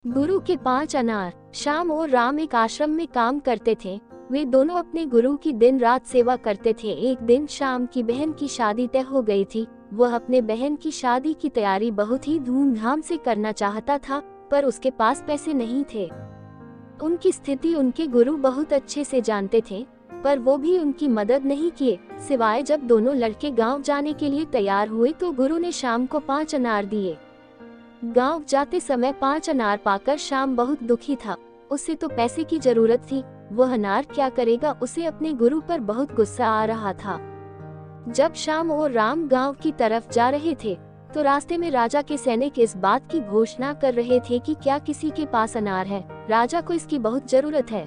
गुरु के 5 अनार। श्याम और राम एक आश्रम में काम करते थे। वे दोनों अपने गुरु की दिन रात सेवा करते थे। एक दिन श्याम की बहन की शादी तय हो गई थी। वह अपने बहन की शादी की तैयारी बहुत ही धूमधाम से करना चाहता था, पर उसके पास पैसे नहीं थे। उनकी स्थिति उनके गुरु बहुत अच्छे से जानते थे, पर वो भी उनकी मदद नहीं किए। सिवाय जब दोनों लड़के गांव जाने के लिए तैयार हुए तो गुरु ने श्याम को 5 अनार दिए। गांव जाते समय 5 अनार पाकर श्याम बहुत दुखी था। उसे तो पैसे की जरूरत थी, वह अनार क्या करेगा। उसे अपने गुरु पर बहुत गुस्सा आ रहा था। जब श्याम और राम गांव की तरफ जा रहे थे तो रास्ते में राजा के सैनिक इस बात की घोषणा कर रहे थे कि क्या किसी के पास अनार है, राजा को इसकी बहुत जरूरत है।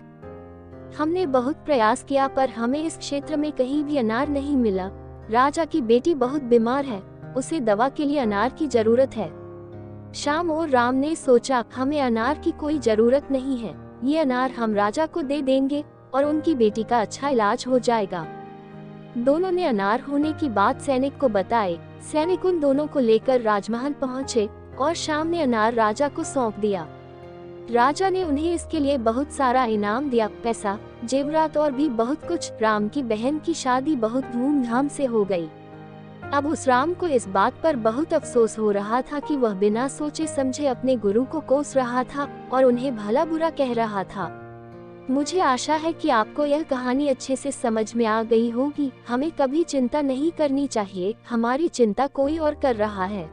हमने बहुत प्रयास किया पर हमें इस क्षेत्र में कहीं भी अनार नहीं मिला। राजा की बेटी बहुत बीमार है, उसे दवा के लिए अनार की जरूरत है। श्याम और राम ने सोचा, हमें अनार की कोई जरूरत नहीं है, ये अनार हम राजा को दे देंगे और उनकी बेटी का अच्छा इलाज हो जाएगा। दोनों ने अनार होने की बात सैनिक को बताई। सैनिक उन दोनों को लेकर राजमहल पहुंचे और श्याम ने अनार राजा को सौंप दिया। राजा ने उन्हें इसके लिए बहुत सारा इनाम दिया, पैसा, जेवरात और भी बहुत कुछ। राम की बहन की शादी बहुत धूमधाम से हो गई। अब उस राम को इस बात पर बहुत अफसोस हो रहा था कि वह बिना सोचे समझे अपने गुरु को कोस रहा था और उन्हें भला बुरा कह रहा था। मुझे आशा है कि आपको यह कहानी अच्छे से समझ में आ गई होगी। हमें कभी चिंता नहीं करनी चाहिए, हमारी चिंता कोई और कर रहा है।